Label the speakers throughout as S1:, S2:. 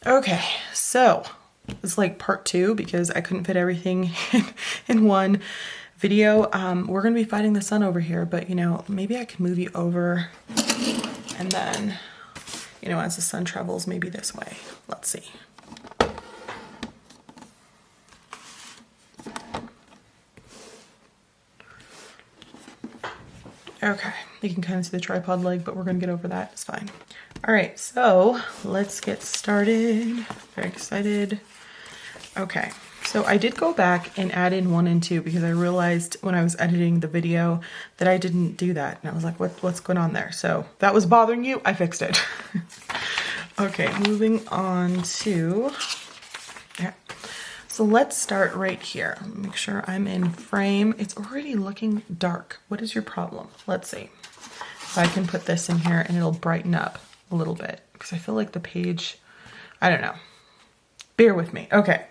S1: Okay, so it's like part 2 because I couldn't fit everything in one video. We're gonna be fighting the sun over here, but you know, maybe I can move you over and then, you know, as the sun travels, maybe this way. Let's see. Okay, you can kind of see the tripod leg, but we're gonna get over that, it's fine. All right, so let's get started. Very excited. Okay, so I did go back and add in 1 and 2 because I realized when I was editing the video that I didn't do that. And I was like, what's going on there? So that was bothering you, I fixed it. Okay, moving on to, yeah. So let's start right here. Make sure I'm in frame. It's already looking dark. What is your problem? Let's see if I can put this in here and it'll brighten up a little bit because I feel like the page, I don't know. Bear with me. Okay.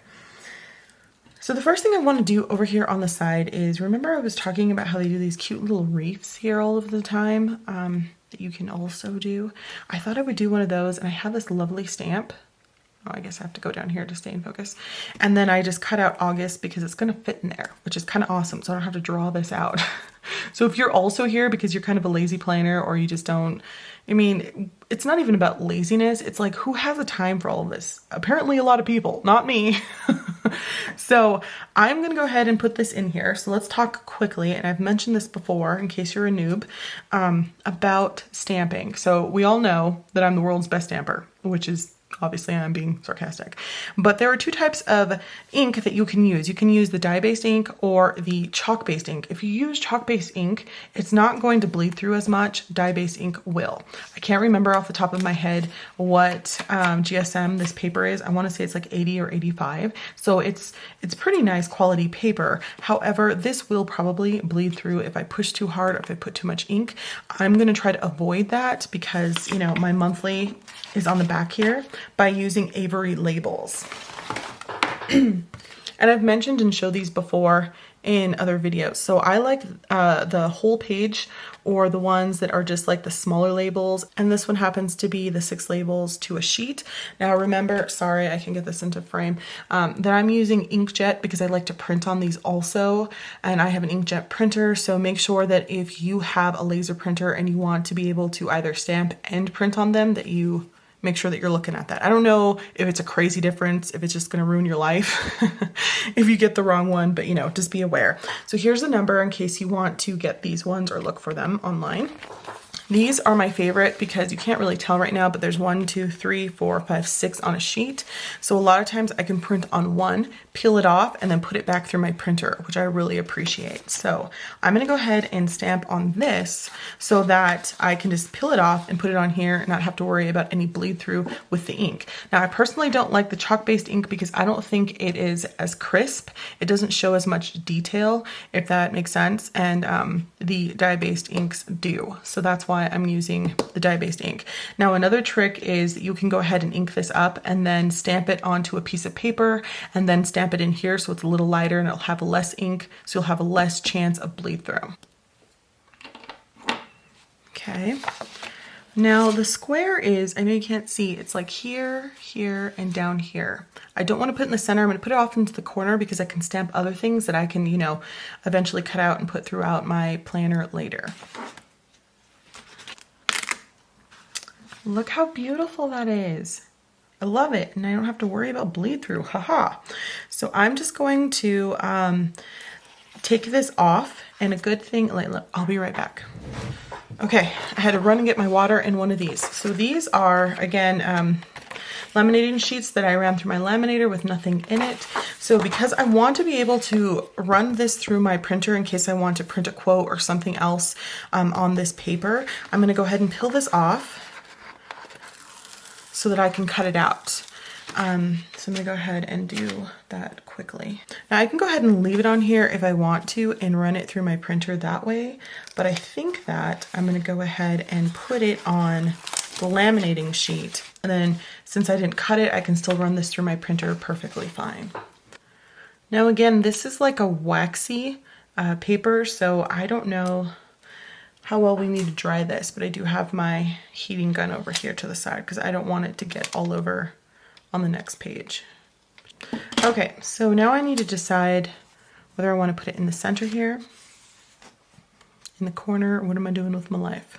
S1: So the first thing I want to do over here on the side is, remember I was talking about how they do these cute little reefs here all of the time that you can also do. I thought I would do one of those, and I have this lovely stamp. Oh, I guess I have to go down here to stay in focus. And then I just cut out August because it's going to fit in there, which is kind of awesome. So I don't have to draw this out. So if you're also here because you're kind of a lazy planner or you just don't, I mean, it's not even about laziness. It's like, who has the time for all of this? Apparently a lot of people, not me. So I'm going to go ahead and put this in here. So let's talk quickly. And I've mentioned this before in case you're a noob, about stamping. So we all know that I'm the world's best stamper, which is obviously I'm being sarcastic, but there are 2 types of ink that you can use. You can use the dye-based ink or the chalk-based ink. If you use chalk-based ink, it's not going to bleed through as much. Dye-based ink will. I can't remember off the top of my head what GSM this paper is. I want to say it's like 80 or 85. So it's pretty nice quality paper. However, this will probably bleed through if I push too hard or if I put too much ink. I'm going to try to avoid that because, you know, my monthly is on the back here by using Avery labels. And I've mentioned and showed these before in other videos. So I like the whole page or the ones that are just like the smaller labels. And this one happens to be the 6 labels to a sheet. Now remember, sorry, I can get this into frame, that I'm using inkjet because I like to print on these also. And I have an inkjet printer. So make sure that if you have a laser printer and you want to be able to either stamp and print on them, that you make sure that you're looking at that. I don't know if it's a crazy difference, if it's just going to ruin your life if you get the wrong one, but you know, just be aware. So here's the number in case you want to get these ones or look for them online. These are my favorite because you can't really tell right now, but there's 1, 2, 3, 4, 5, 6 on a sheet. So a lot of times I can print on one, peel it off, and then put it back through my printer, which I really appreciate. So I'm gonna go ahead and stamp on this so that I can just peel it off and put it on here and not have to worry about any bleed through with the ink. Now I personally don't like the chalk-based ink because I don't think it is as crisp. It doesn't show as much detail, if that makes sense. And the dye-based inks do. So that's why I'm using the dye-based ink. Now another trick is you can go ahead and ink this up and then stamp it onto a piece of paper and then stamp it in here so it's a little lighter and it'll have less ink, so you'll have a less chance of bleed through. Okay. Now the square is, I know you can't see, it's like here, here, and down here. I don't want to put it in the center. I'm going to put it off into the corner because I can stamp other things that I can, you know, eventually cut out and put throughout my planner later. Look how beautiful that is. I love it. And I don't have to worry about bleed through. Haha. So I'm just going to take this off, and a good thing, I'll be right back. Okay, I had to run and get my water in one of these. So these are, again, laminating sheets that I ran through my laminator with nothing in it. So because I want to be able to run this through my printer in case I want to print a quote or something else on this paper, I'm gonna go ahead and peel this off so that I can cut it out. So I'm gonna go ahead and do that quickly. Now I can go ahead and leave it on here if I want to and run it through my printer that way, but I think that I'm gonna go ahead and put it on the laminating sheet. And then since I didn't cut it, I can still run this through my printer perfectly fine. Now again, this is like a waxy paper, so I don't know how well we need to dry this, but I do have my heating gun over here to the side because I don't want it to get all over on the next page. Okay, so now I need to decide whether I want to put it in the center here, in the corner, or what am I doing with my life?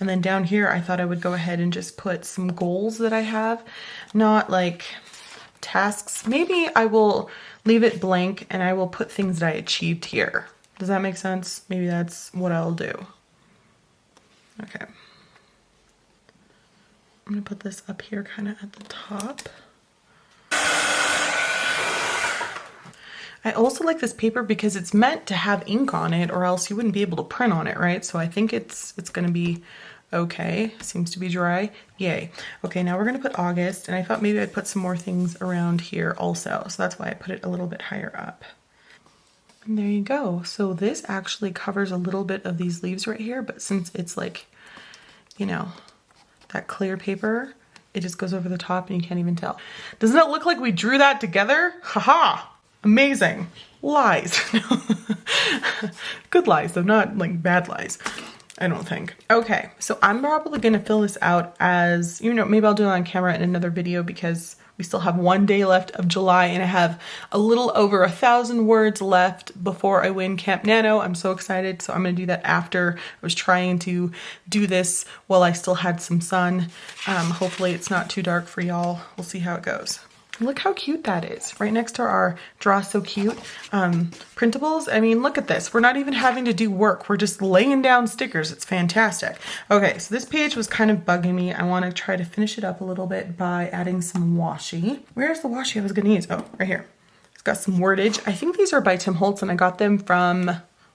S1: And then down here, I thought I would go ahead and just put some goals that I have, not like tasks. Maybe I will leave it blank and I will put things that I achieved here. Does that make sense? Maybe that's what I'll do. Okay. I'm gonna put this up here kind of at the top. I also like this paper because it's meant to have ink on it or else you wouldn't be able to print on it, right? So I think it's gonna be okay. Seems to be dry. Yay. Okay, now we're gonna put August, and I thought maybe I'd put some more things around here also. So that's why I put it a little bit higher up. And there you go. So this actually covers a little bit of these leaves right here, but since it's like, you know, that clear paper, it just goes over the top and you can't even tell. Doesn't it look like we drew that together? Haha! Amazing. Lies. Good lies, though, not like bad lies, I don't think. Okay, so I'm probably gonna fill this out as, you know, maybe I'll do it on camera in another video because we still have 1 day left of July and I have a little over 1,000 words left before I win Camp Nano. I'm so excited. So I'm gonna do that after. I was trying to do this while I still had some sun. Hopefully it's not too dark for y'all. We'll see how it goes. Look how cute that is, right next to our Draw So Cute printables. I mean, look at this. We're not even having to do work. We're just laying down stickers. It's fantastic. Okay, so this page was kind of bugging me. I want to try to finish it up a little bit by adding some washi. Where's the washi I was going to use? Oh, right here. It's got some wordage. I think these are by Tim Holtz and I got them from,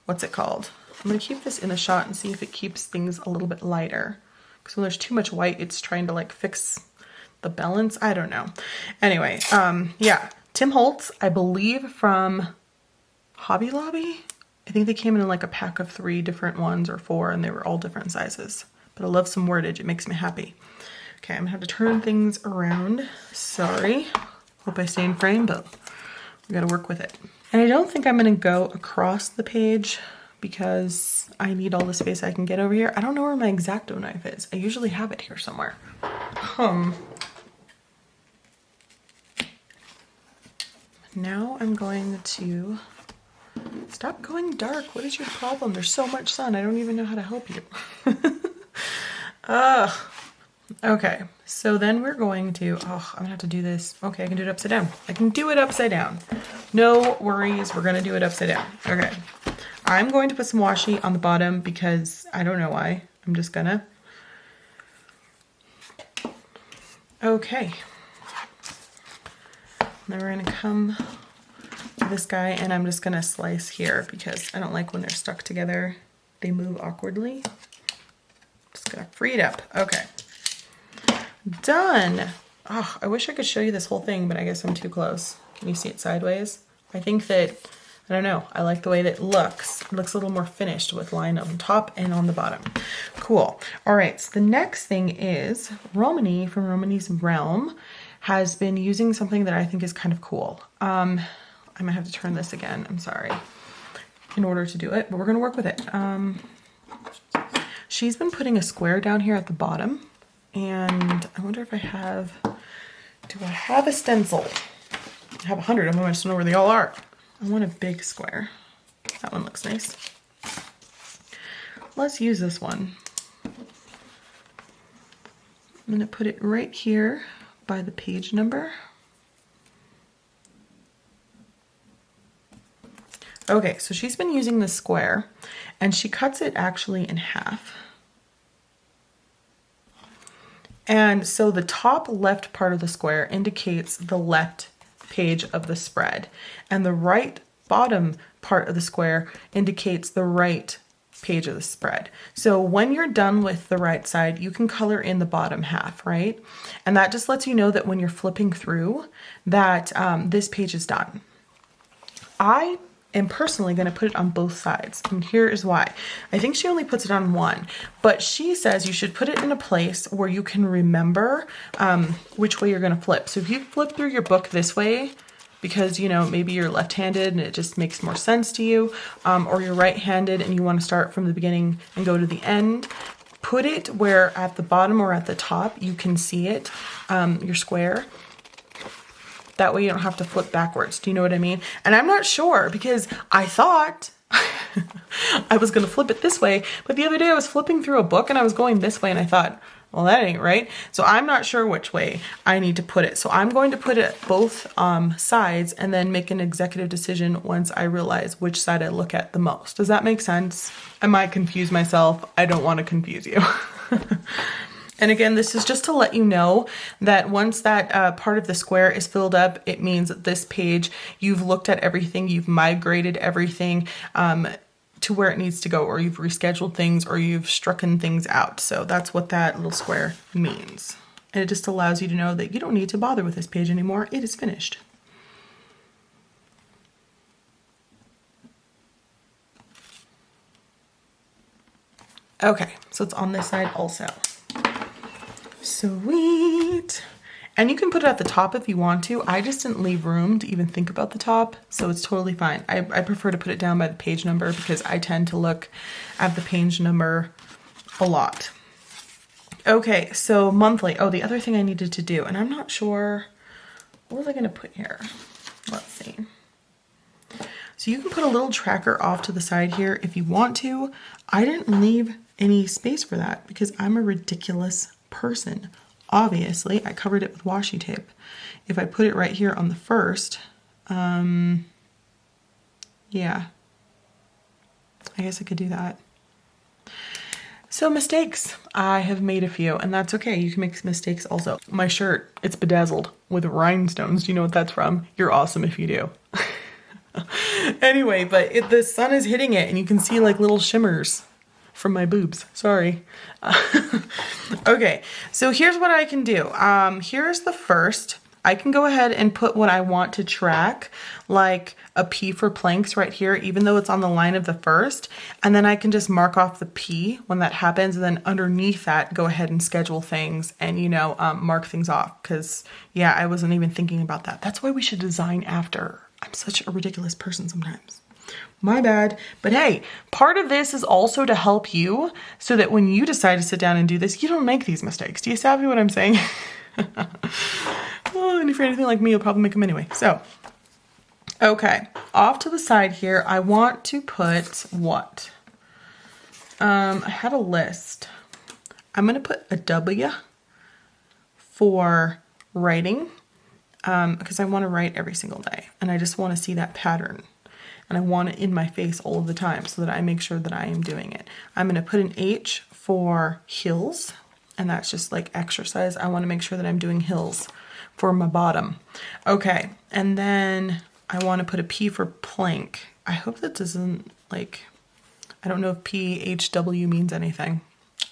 S1: what's it called? I'm going to keep this in the shot and see if it keeps things a little bit lighter. Because when there's too much white, it's trying to like fix the balance. I don't know. Anyway, yeah, Tim Holtz, I believe from Hobby Lobby. I think they came in like a pack of 3 different ones or 4 and they were all different sizes. But I love some wordage. It makes me happy. Okay, I'm gonna have to turn things around. Sorry. Hope I stay in frame, but we gotta work with it. And I don't think I'm gonna go across the page because I need all the space I can get over here. I don't know where my X-Acto knife is. I usually have it here somewhere. Now I'm going to stop going dark. What is your problem? There's so much sun. I don't even know how to help you. Okay, so then we're going to, I'm gonna have to do this. Okay, I can do it upside down. I can do it upside down. No worries, we're gonna do it upside down. Okay, I'm going to put some washi on the bottom because I don't know why. I'm just gonna. Okay. Then we're gonna come to this guy and I'm just gonna slice here because I don't like when they're stuck together. They move awkwardly. Just gonna free it up. Okay. Done. Oh, I wish I could show you this whole thing, but I guess I'm too close. Can you see it sideways? I think that, I don't know, I like the way that it looks. It looks a little more finished with line on top and on the bottom. Cool. All right, so the next thing is Romany from RhomanysRealm has been using something that I think is kind of cool. I might have to turn this again, I'm sorry, in order to do it, but we're gonna work with it. She's been putting a square down here at the bottom, and I wonder if I have, do I have a stencil? I have 100 of them, I just don't know where they all are. I want a big square. That one looks nice. Let's use this one. I'm gonna put it right here by the page number. Okay, so she's been using this square and she cuts it actually in half. And so the top left part of the square indicates the left page of the spread, and the right bottom part of the square indicates the right page of the spread. So when you're done with the right side, you can color in the bottom half, right? And that just lets you know that when you're flipping through that this page is done. I am personally going to put it on both sides, and here is why. I think she only puts it on one, but she says you should put it in a place where you can remember which way you're going to flip. So if you flip through your book this way, because, you know, maybe you're left-handed and it just makes more sense to you, or you're right-handed and you want to start from the beginning and go to the end, put it where at the bottom or at the top you can see it, your square. That way you don't have to flip backwards. Do you know what I mean? And I'm not sure because I thought I was gonna flip it this way, but the other day I was flipping through a book and I was going this way and I thought, well, that ain't right. So I'm not sure which way I need to put it. So I'm going to put it both sides and then make an executive decision once I realize which side I look at the most. Does that make sense? I might confuse myself. I don't want to confuse you. And again, this is just to let you know that once that part of the square is filled up, it means that this page, you've looked at everything, you've migrated everything to where it needs to go, or you've rescheduled things, or you've strucken things out. So that's what that little square means. And it just allows you to know that you don't need to bother with this page anymore. It is finished. Okay, so it's on this side also. Sweet. And you can put it at the top if you want to. I just didn't leave room to even think about the top, so it's totally fine. I prefer to put it down by the page number because I tend to look at the page number a lot. Okay, so monthly. Oh, the other thing I needed to do, and I'm not sure, what was I gonna put here? Let's see. So you can put a little tracker off to the side here if you want to. I didn't leave any space for that because I'm a ridiculous person. Obviously, I covered it with washi tape. If I put it right here on the first, yeah, I guess I could do that. So mistakes, I have made a few, and that's okay. You can make mistakes also. My shirt, it's bedazzled with rhinestones. Do you know what that's from? You're awesome if you do. Anyway, but the sun is hitting it, and you can see like little shimmers from my boobs. Sorry. Okay, so here's what I can do. Here's the first. I can go ahead and put what I want to track, like a P for planks right here, even though it's on the line of the first. And then I can just mark off the P when that happens. And then underneath that, go ahead and schedule things and, you know, mark things off. Because, yeah, I wasn't even thinking about that. That's why we should design after. I'm such a ridiculous person sometimes. My bad. But hey, part of this is also to help you so that when you decide to sit down and do this, you don't make these mistakes. Do you savvy what I'm saying? Oh, and if you're anything like me, you'll probably make them anyway. So, okay, off to the side here, I want to put what? I had a list. I'm going to put a W for writing because I want to write every single day and I just want to see that pattern. And I want it in my face all of the time so that I make sure that I am doing it. I'm going to put an H for hills, and that's just like exercise. I want to make sure that I'm doing hills for my bottom. Okay, and then I want to put a P for plank. I hope that doesn't, like, I don't know if PHW means anything.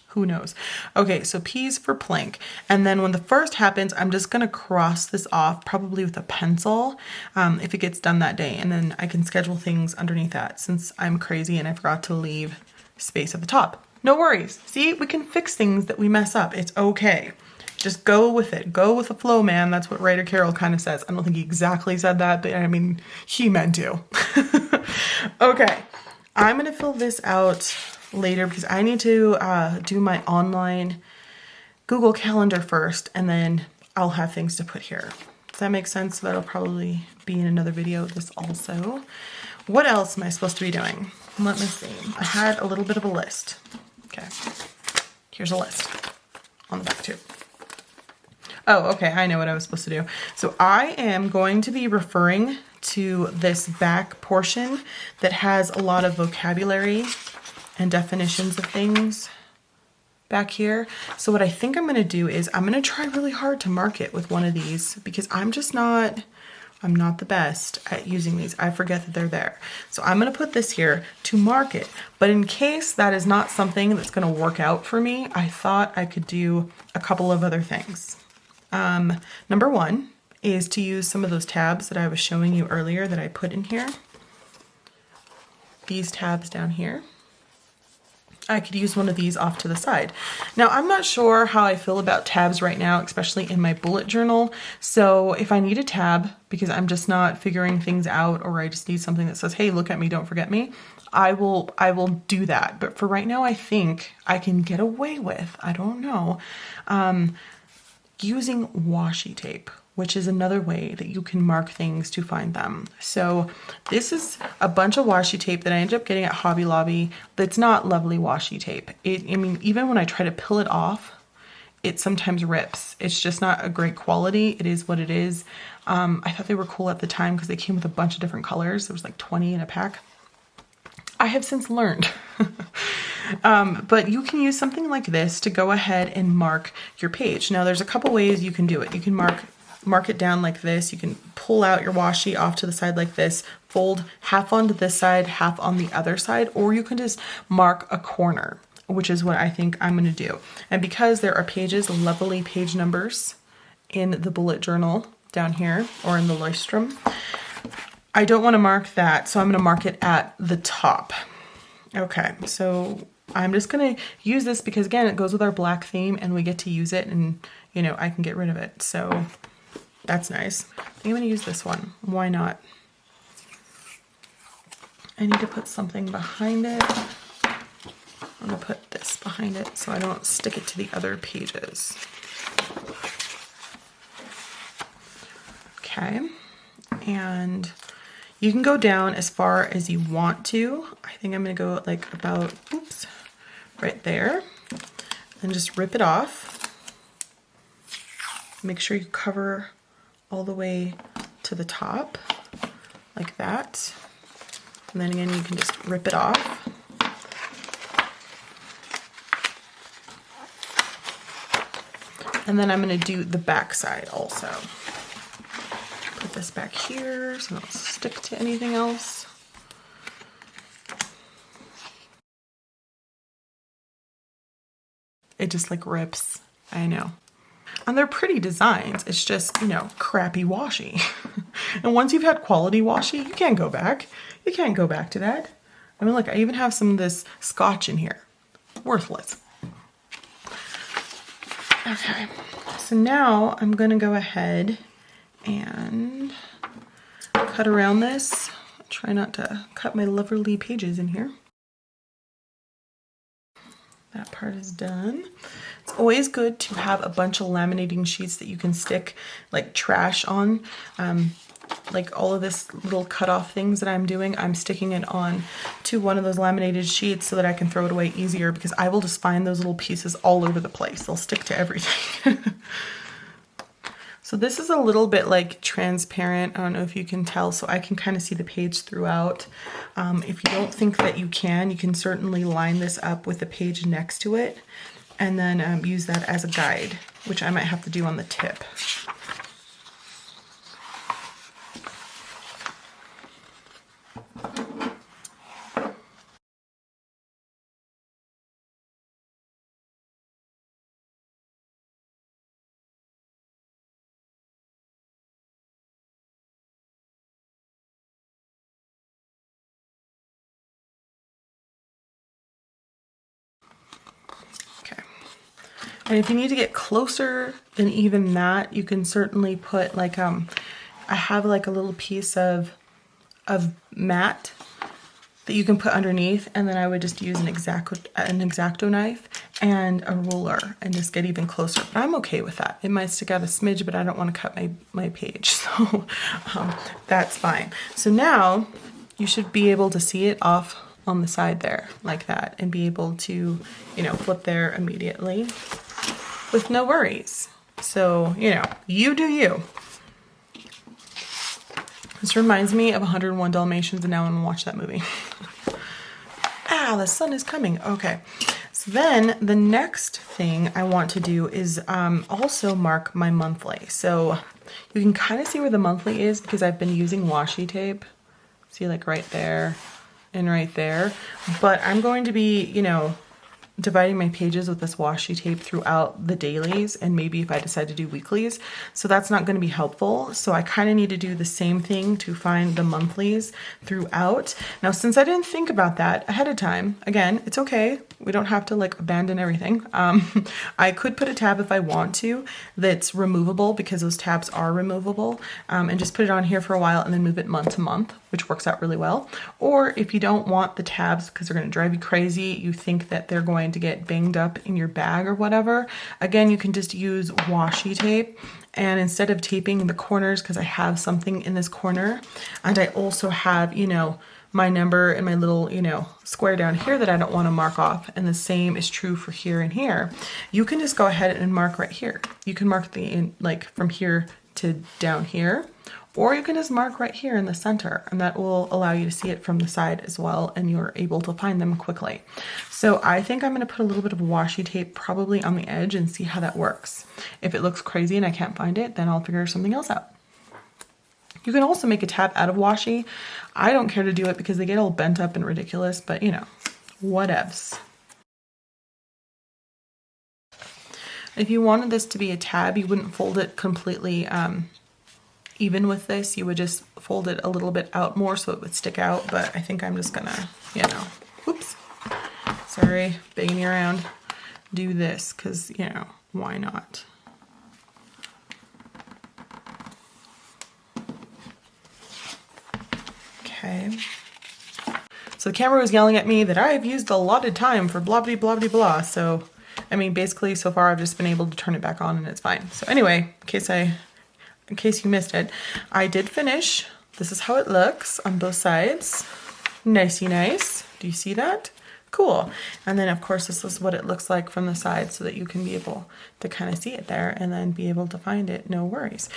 S1: Who knows? Okay, so P's for plank. And then when the first happens, I'm just gonna cross this off, probably with a pencil, if it gets done that day. And then I can schedule things underneath that since I'm crazy and I forgot to leave space at the top. No worries. See, we can fix things that we mess up. It's okay. Just go with it. Go with the flow, man. That's what Ryder Carroll kind of says. I don't think he exactly said that, but I mean, he meant to. Okay, I'm gonna fill this out later because I need to do my online Google Calendar first, and then I'll have things to put here. Does that make sense? So that'll probably be in another video, this also. What else am I supposed to be doing? Let me see. I had a little bit of a list. Okay, here's a list on the back too. Oh, okay, I know what I was supposed to do. So I am going to be referring to this back portion that has a lot of vocabulary and definitions of things back here. So what I think I'm going to do is I'm going to try really hard to mark it with one of these because I'm not the best at using these. I forget that they're there. So I'm going to put this here to mark it. But in case that is not something that's going to work out for me, I thought I could do a couple of other things. Number one is to use some of those tabs that I was showing you earlier that I put in here. These tabs down here. I could use one of these off to the side. Now, I'm not sure how I feel about tabs right now, especially in my bullet journal. So if I need a tab, because I'm just not figuring things out, or I just need something that says, hey, look at me, don't forget me, I will do that. But for right now, I think I can get away with, I don't know, using washi tape, which is another way that you can mark things to find them. So this is a bunch of washi tape that I ended up getting at Hobby Lobby. That's not lovely washi tape. I mean, even when I try to peel it off, it sometimes rips. It's just not a great quality. It is what it is. I thought they were cool at the time because they came with a bunch of different colors. There was like 20 in a pack. I have since learned. But you can use something like this to go ahead and mark your page. Now there's a couple ways you can do it. You can mark it down like this. You can pull out your washi off to the side like this, fold half onto this side, half on the other side, or you can just mark a corner, which is what I think I'm going to do. And because there are pages, lovely page numbers in the bullet journal down here or in the Leuchtturm, I don't want to mark that, so I'm going to mark it at the top. Okay, so I'm just going to use this because, again, it goes with our black theme and we get to use it and, you know, I can get rid of it. So that's nice. I think I'm going to use this one. Why not? I need to put something behind it. I'm going to put this behind it so I don't stick it to the other pages. Okay, and you can go down as far as you want to. I think I'm going to go like about, oops, right there, and just rip it off. Make sure you cover all the way to the top like that. And then again, you can just rip it off. And then I'm going to do the back side also. Put this back here so it don't stick to anything else. It just like rips. I know. And they're pretty designs. It's just, you know, crappy washi. And once you've had quality washi, you can't go back. You can't go back to that. I mean, look, I even have some of this scotch in here. Worthless. Okay, so now I'm gonna go ahead and cut around this. Try not to cut my lovely pages in here. That part is done. It's always good to have a bunch of laminating sheets that you can stick like trash on. Like all of this little cutoff things that I'm doing, I'm sticking it on to one of those laminated sheets so that I can throw it away easier, because I will just find those little pieces all over the place. They'll stick to everything. So this is a little bit like transparent. I don't know if you can tell, so I can kind of see the page throughout. If you don't think that you can certainly line this up with the page next to it and then use that as a guide, which I might have to do on the tip. And if you need to get closer than even that, you can certainly put like, I have like a little piece of mat that you can put underneath, and then I would just use an X-Acto knife and a ruler and just get even closer. But I'm okay with that. It might stick out a smidge, but I don't want to cut my page, so that's fine. So now you should be able to see it off on the side there like that and be able to, you know, flip there immediately with no worries. So, you know, you do you. This reminds me of 101 Dalmatians, and now I'm gonna watch that movie. Ah, the sun is coming. Okay. So then the next thing I want to do is also mark my monthly. So you can kind of see where the monthly is because I've been using washi tape. See, like right there and right there. But I'm going to be, you know, dividing my pages with this washi tape throughout the dailies, and maybe if I decide to do weeklies. So that's not going to be helpful. So I kind of need to do the same thing to find the monthlies throughout. Now, since I didn't think about that ahead of time, again, it's okay. We don't have to like abandon everything. I could put a tab if I want to that's removable, because those tabs are removable, and just put it on here for a while and then move it month to month, which works out really well. Or if you don't want the tabs because they're going to drive you crazy, you think that they're going to get banged up in your bag or whatever, again, you can just use washi tape. And instead of taping the corners, because I have something in this corner, and I also have, you know, my number and my little, you know, square down here that I don't want to mark off, and the same is true for here and here, you can just go ahead and mark right here. You can mark the like from here to down here, or you can just mark right here in the center, and that will allow you to see it from the side as well, and you're able to find them quickly. So I think I'm going to put a little bit of washi tape probably on the edge and see how that works. If it looks crazy and I can't find it, then I'll figure something else out. You can also make a tab out of washi. I don't care to do it because they get all bent up and ridiculous, but you know, whatevs. If you wanted this to be a tab, you wouldn't fold it completely even with this. You would just fold it a little bit out more so it would stick out, but I think I'm just gonna, you know, whoops, sorry, banging you around, do this because, you know, why not? Okay. So the camera was yelling at me that I've used the allotted time for blah blah blah blah blah. So, I mean, basically so far I've just been able to turn it back on and it's fine. So anyway, in case you missed it, I did finish. This is how it looks on both sides. Nicey nice. Do you see that? Cool. And then of course this is what it looks like from the side so that you can be able to kind of see it there and then be able to find it, no worries.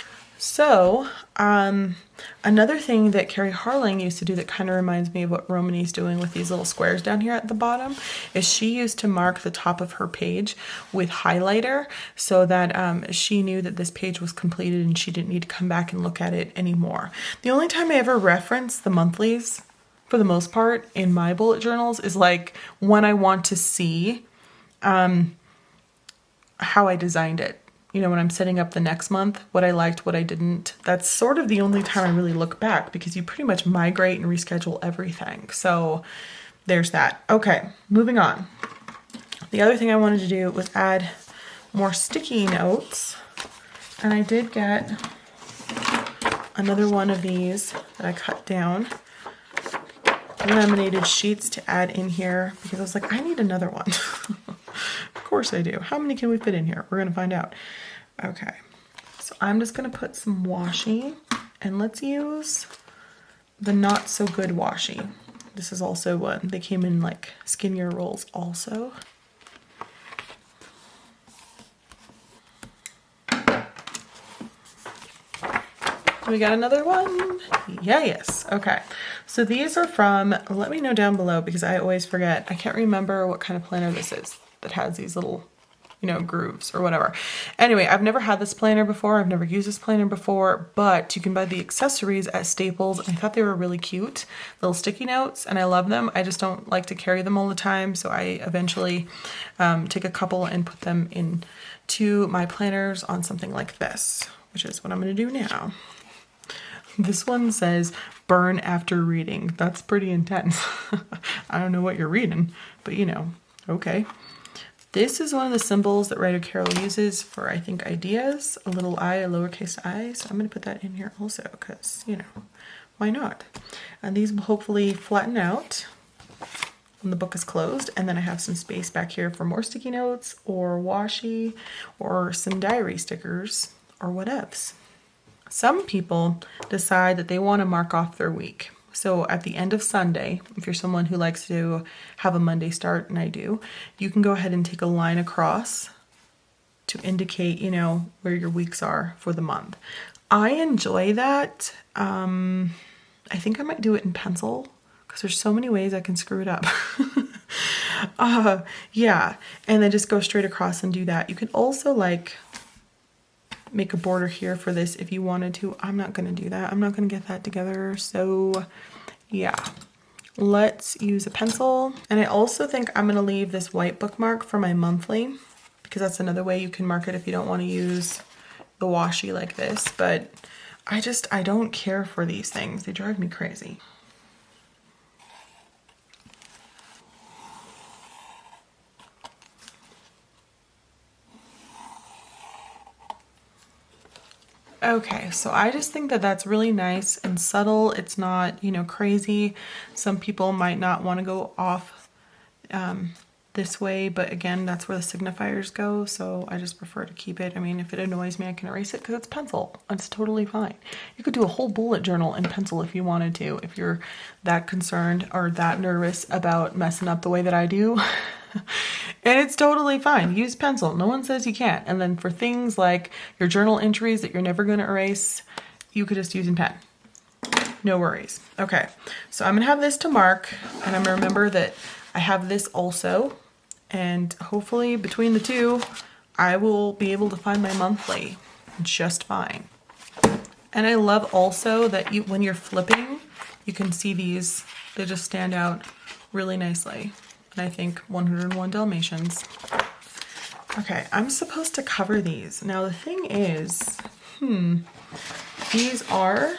S1: So, another thing that Carrie Harling used to do that kind of reminds me of what Romany's doing with these little squares down here at the bottom is she used to mark the top of her page with highlighter so that she knew that this page was completed and she didn't need to come back and look at it anymore. The only time I ever reference the monthlies, for the most part, in my bullet journals is like when I want to see how I designed it. You know, when I'm setting up the next month, what I liked, what I didn't. That's sort of the only time I really look back because you pretty much migrate and reschedule everything. So there's that. Okay, moving on. The other thing I wanted to do was add more sticky notes. And I did get another one of these that I cut down. Laminated sheets to add in here because I was like, I need another one. Of course I do. How many can we fit in here? We're going to find out. Okay. So I'm just going to put some washi and let's use the not so good washi. This is also one. They came in like skinnier rolls also. We got another one. Yeah, yes. Okay. So these are from, let me know down below because I always forget. I can't remember what kind of planner this is that has these little, you know, grooves or whatever. Anyway, I've never had this planner before. I've never used this planner before, but you can buy the accessories at Staples. I thought they were really cute, little sticky notes, and I love them. I just don't like to carry them all the time. So I eventually take a couple and put them into my planners on something like this, which is what I'm going to do now. This one says burn after reading. That's pretty intense. I don't know what you're reading, but you know, okay. This is one of the symbols that Ryder Carroll uses for, I think, ideas. A little I, a lowercase I. So I'm going to put that in here also because, you know, why not? And these will hopefully flatten out when the book is closed. And then I have some space back here for more sticky notes or washi or some diary stickers or whatevs. Some people decide that they want to mark off their week. So at the end of Sunday, if you're someone who likes to have a Monday start, and I do, you can go ahead and take a line across to indicate, you know, where your weeks are for the month. I enjoy that. I think I might do it in pencil because there's so many ways I can screw it up. Yeah, and then just go straight across and do that. You can also like make a border here for this if you wanted to. I'm not going to do that. I'm not going to get that together. So yeah, let's use a pencil. And I also think I'm going to leave this white bookmark for my monthly because that's another way you can mark it if you don't want to use the washi like this. But I don't care for these things. They drive me crazy. Okay, so I just think that that's really nice and subtle. It's not, you know, crazy. Some people might not want to go off this way, but again, that's where the signifiers go, so I just prefer to keep it. I mean, if it annoys me, I can erase it because it's pencil. It's totally fine. You could do a whole bullet journal in pencil if you wanted to, if you're that concerned or that nervous about messing up the way that I do. And it's totally fine. Use pencil. No one says you can't. And then for things like your journal entries that you're never going to erase, you could just use a pen. No worries. Okay, so I'm going to have this to mark, and I'm going to remember that I have this also. And hopefully between the two, I will be able to find my monthly just fine. And I love also that when you're flipping, you can see these, they just stand out really nicely. And I think 101 Dalmatians. Okay, I'm supposed to cover these. Now the thing is, these are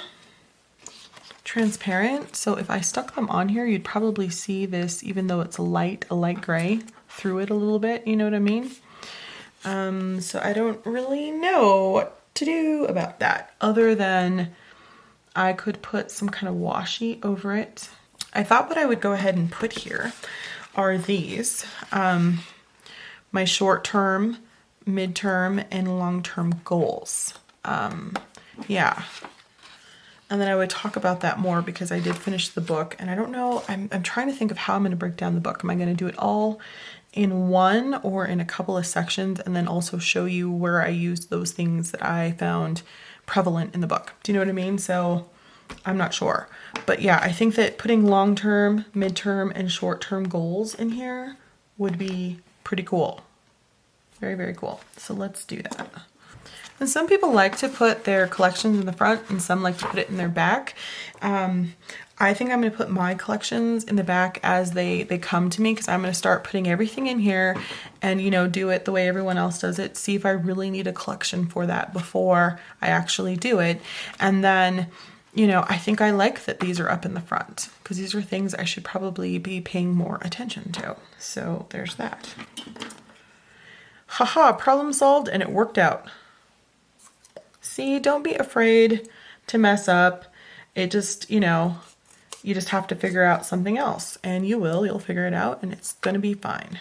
S1: transparent. So if I stuck them on here, you'd probably see this, even though it's a light gray, through it a little bit, you know what I mean? So I don't really know what to do about that, other than I could put some kind of washi over it. I thought what I would go ahead and put here are these, my short-term, mid-term, and long-term goals. Yeah. And then I would talk about that more because I did finish the book, and I don't know, I'm trying to think of how I'm going to break down the book. Am I going to do it all in one or in a couple of sections, and then also show you where I used those things that I found prevalent in the book? Do you know what I mean? So I'm not sure. But yeah, I think that putting long-term, mid-term, and short-term goals in here would be pretty cool. Very, very cool. So let's do that. And some people like to put their collections in the front, and some like to put it in their back. I think I'm going to put my collections in the back as they come to me, because I'm going to start putting everything in here and, you know, do it the way everyone else does it. See if I really need a collection for that before I actually do it. And then, you know, I think I like that these are up in the front, because these are things I should probably be paying more attention to. So there's that. Haha, problem solved, and it worked out. See, don't be afraid to mess up. It just, you know, you just have to figure out something else, and you'll figure it out, and it's going to be fine.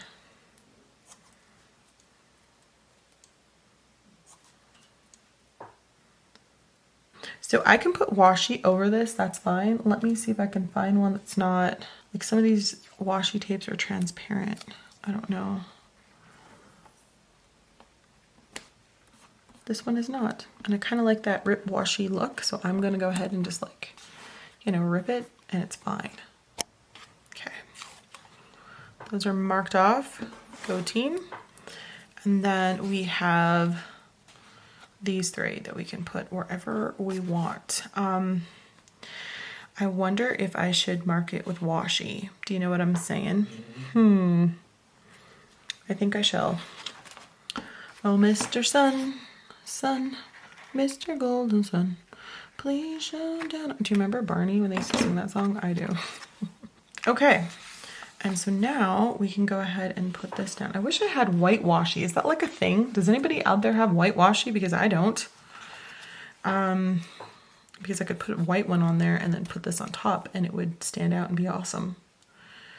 S1: So I can put washi over this, that's fine. Let me see if I can find one that's not, like some of these washi tapes are transparent. I don't know. This one is not, and I kind of like that rip washi look, so I'm going to go ahead and just, like, you know, rip it, and it's fine. Okay. Those are marked off. Go team. And then we have these three that we can put wherever we want. I wonder if I should mark it with washi. Do you know what I'm saying? I think I shall. Oh, Mr. Sun, Mr. Golden Sun, please shine down. Do you remember Barney when they used to sing that song? I do. Okay. And so now we can go ahead and put this down. I wish I had white washi. Is that like a thing? Does anybody out there have white washi? Because I don't. Because I could put a white one on there and then put this on top, and it would stand out and be awesome.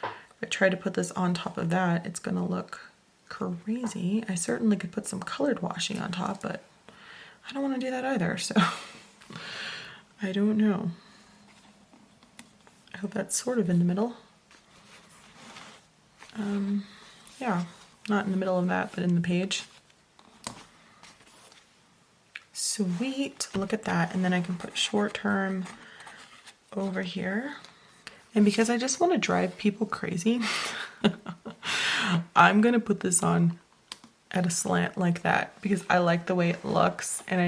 S1: If I try to put this on top of that, it's gonna look crazy. I certainly could put some colored washi on top, but I don't want to do that either, so I don't know. I hope that's sort of in the middle. Yeah, not in the middle of that, but in the page. Sweet, look at that. And then I can put short term over here. And because I just want to drive people crazy, I'm gonna put this on at a slant like that because I like the way it looks, and I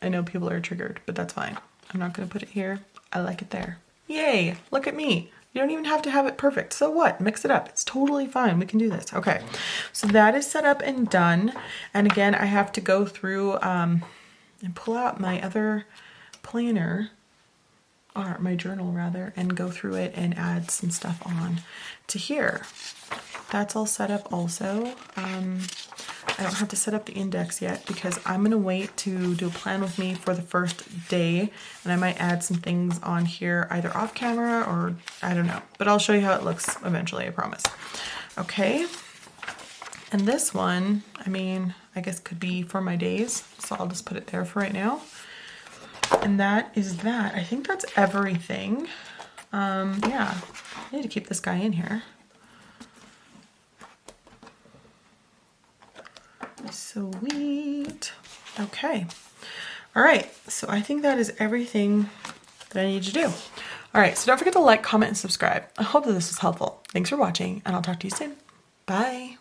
S1: know people are triggered, but that's fine. I'm not gonna put it here. I like it there. Yay, look at me. You don't even have to have it perfect. So what? Mix it up. It's totally fine. We can do this. Okay, so that is set up and done. And again, I have to go through and pull out my other planner, or my journal rather, and go through it and add some stuff on to here. That's all set up also. I don't have to set up the index yet because I'm gonna wait to do a plan with me for the first day, and I might add some things on here either off camera or I don't know, but I'll show you how it looks eventually, I promise. Okay, and this one, I mean, I guess could be for my days, so I'll just put it there for right now. And that is that. I think that's everything. Yeah, I need to keep this guy in here. Sweet. Okay. All right. So I think that is everything that I need to do. All right. So don't forget to like, comment, and subscribe. I hope that this was helpful. Thanks for watching, and I'll talk to you soon. Bye.